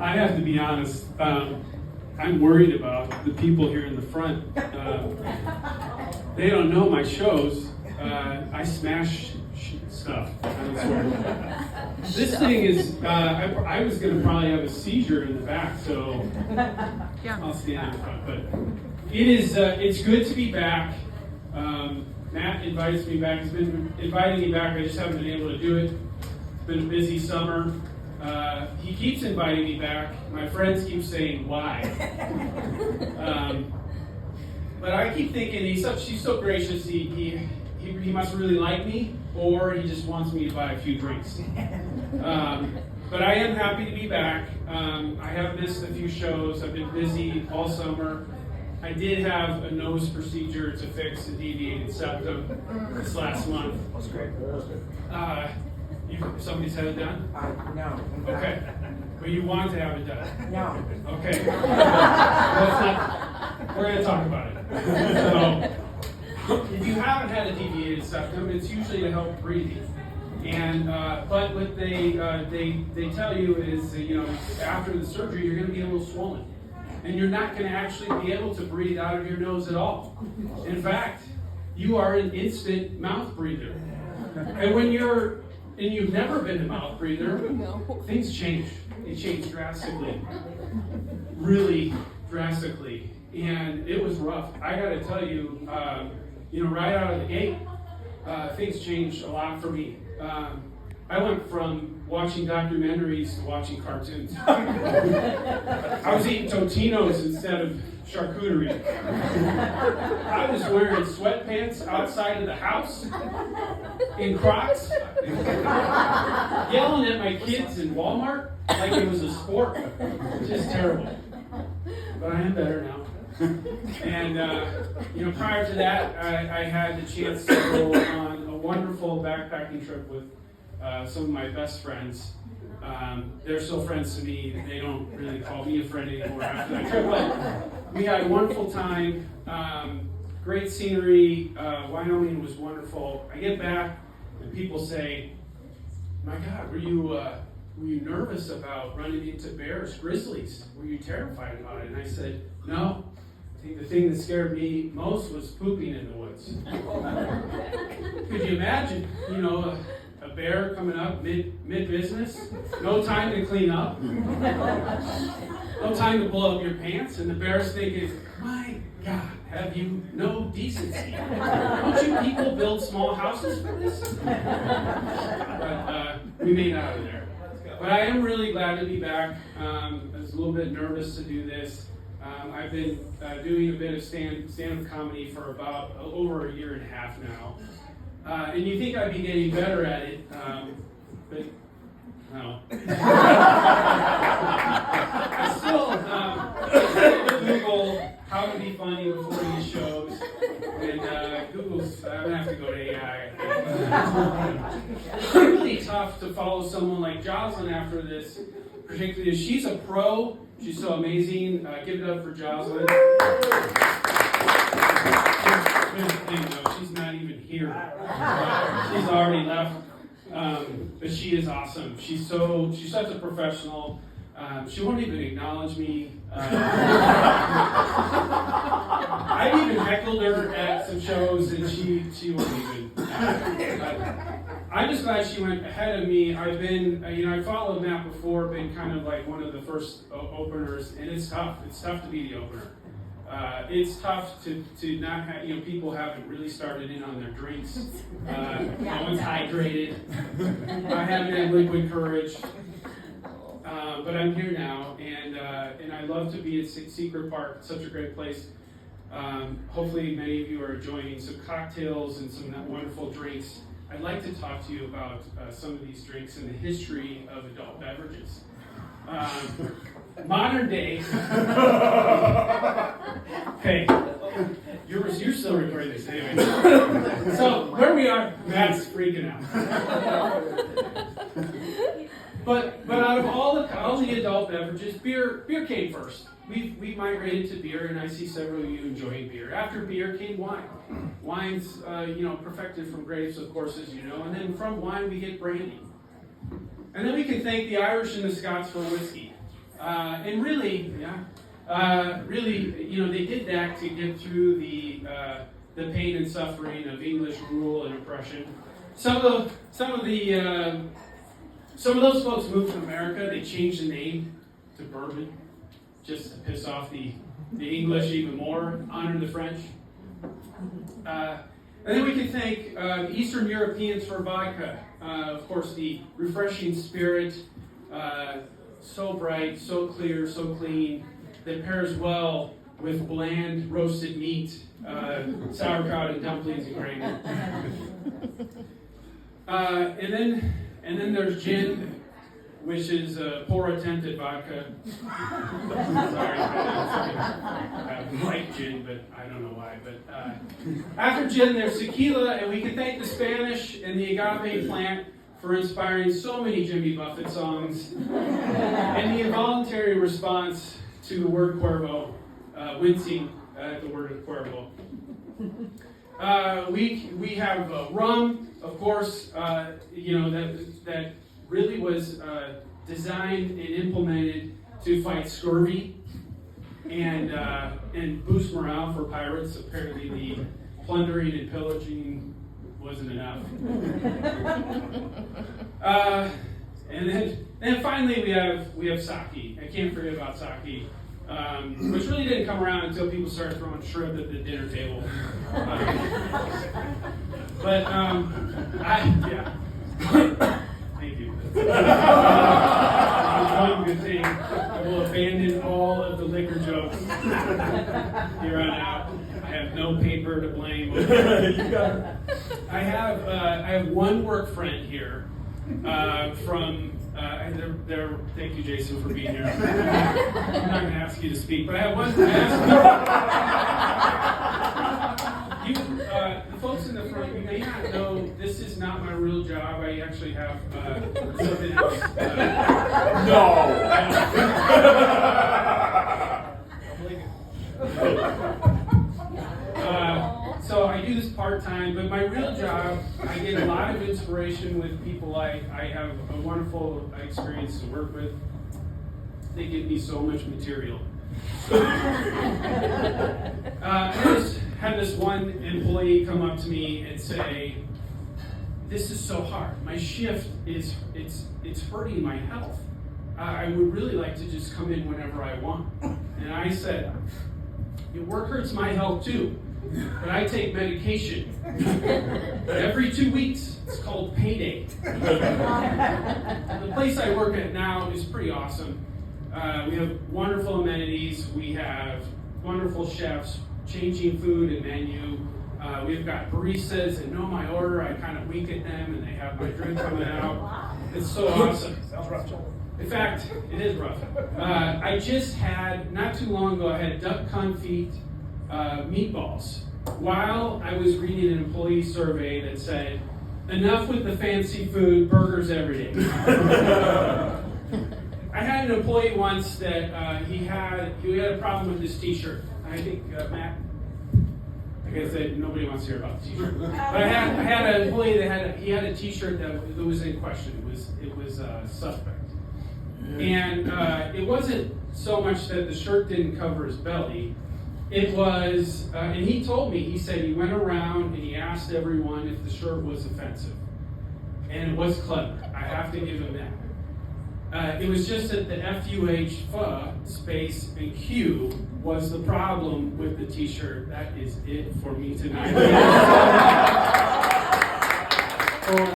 I have to be honest. I'm worried about the people here in the front. They don't know my shows. I smash stuff. This thing is, I was going to probably have a seizure in the back, so I'll stand in front. But it's good to be back. Matt invites me back. He's been inviting me back. I just haven't been able to do it. It's been a busy summer. He keeps inviting me back. My friends keep saying, why? But I keep thinking, she's so gracious, he must really like me, or he just wants me to buy a few drinks. But I am happy to be back. I have missed a few shows. I've been busy all summer. I did have a nose procedure to fix a deviated septum this last month. That's great. Somebody's had it done? No. Okay. But you want to have it done? No. Okay. We're going to talk about it. So, if you haven't had a deviated septum, it's usually to help breathing. And but what they tell you is, after the surgery, you're going to be a little swollen, and you're not going to actually be able to breathe out of your nose at all. In fact, you are an instant mouth breather. And when you've never been a mouth breather, things change. They change drastically, really drastically, and it was rough. I got to tell you, right out of the gate, things changed a lot for me. I went from watching documentaries to watching cartoons. I was eating Totinos instead of charcuterie. I was wearing sweatpants outside of the house in Crocs, yelling at my kids in Walmart like it was a sport. Just terrible. But I am better now. And prior to that, I had the chance to go on a wonderful backpacking trip with some of my best friends. They're still friends to me. They don't really call me a friend anymore after that trip, but we had a wonderful time. Great scenery. Wyoming was wonderful. I get back and people say, "My God, were you nervous about running into bears, grizzlies? Were you terrified about it?" And I said, "No. I think the thing that scared me most was pooping in the woods." Could you imagine, a bear coming up mid-business, no time to clean up, no time to blow up your pants, and the bear's thinking, "My God, have you no decency? Don't you people build small houses for this?" But we made it out of there. But I am really glad to be back. I was a little bit nervous to do this. I've been doing a bit of stand-up comedy for about over a year and a half now. And you think I'd be getting better at it, but no. I still Google how to be funny before these shows, and Google's, I'm going to have to go to AI. It's really tough to follow someone like Jocelyn after this, particularly she's a pro. She's so amazing. Give it up for Jocelyn. She's not even here. She's already left. But she is awesome. She's such a professional. She won't even acknowledge me. I've even heckled her at some shows, and she won't even. I'm just glad she went ahead of me. I've been, I followed Matt before, been kind of like one of the first openers, and it's tough. It's tough to be the opener. It's tough to not have, people haven't really started in on their drinks. No one's hydrated. I haven't had liquid courage. But I'm here now, and I love to be at Secret Park. It's such a great place. Hopefully many of you are enjoying some cocktails and some wonderful drinks. I'd like to talk to you about some of these drinks and the history of adult beverages. Modern day. Hey, you're still recording this anyway. So where we are, Matt's freaking out. But out of all the adult beverages, beer came first. We migrated to beer, and I see several of you enjoying beer. After beer came wine. Wine's perfected from grapes, of course, as you know, and then from wine we get brandy. And then we can thank the Irish and the Scots for whiskey. And really, they did that to get through the pain and suffering of English rule and oppression. Some of those folks moved to America. They changed the name to Bourbon, just to piss off the English even more, honor the French. And then we can thank Eastern Europeans for vodka. Of course, the refreshing spirit, so bright, so clear, so clean, that pairs well with bland roasted meat, sauerkraut and dumplings and gravy. And then there's gin, which is a poor attempt at vodka. Sorry, I like gin, but I don't know why. But after gin, there's tequila, and we can thank the Spanish and the agave plant for inspiring so many Jimmy Buffett songs, and the involuntary response to the word cuervo, wincing at the word cuervo. We have rum, of course, that really was designed and implemented to fight scurvy and boost morale for pirates. Apparently, the plundering and pillaging wasn't enough. And then finally we have sake. I can't forget about sake. Which really didn't come around until people started throwing shrimp at the dinner table. Thank you. One good thing. I will abandon all of the liquor jokes here on out. I have no paper to blame. I have one work friend here from. Thank you, Jason, for being here. I'm not going to ask you to speak, but I have one. The folks in the front, you may not know, this is not my real job. I actually have something else. So I do this part-time, but my real job, I get a lot of inspiration with people I have a wonderful experience to work with. They give me so much material. I just had this one employee come up to me and say, "This is so hard. My shift it's hurting my health. I would really like to just come in whenever I want." And I said, "Your work hurts my health too. But I take medication every 2 weeks. It's called payday." The place I work at now is pretty awesome. We have wonderful amenities. We have wonderful chefs changing food and menu. We've got baristas that know my order. I kind of wink at them and they have my drink coming out. It's so awesome. Sounds rough. In fact, it is rough. I just had, not too long ago, I had duck confit meatballs while I was reading an employee survey that said, "Enough with the fancy food, burgers every day." I had an employee once that he had a problem with his t-shirt. I think, Matt, like I said, nobody wants to hear about the t-shirt. But I had an employee that had a t-shirt that was in question. It was suspect. And it wasn't so much that the shirt didn't cover his belly. It was, and he told me, he said he went around and he asked everyone if the shirt was offensive. And it was clever. I have to give him that. It was just that the F-U-H, space, and Q was the problem with the t-shirt. That is it for me tonight.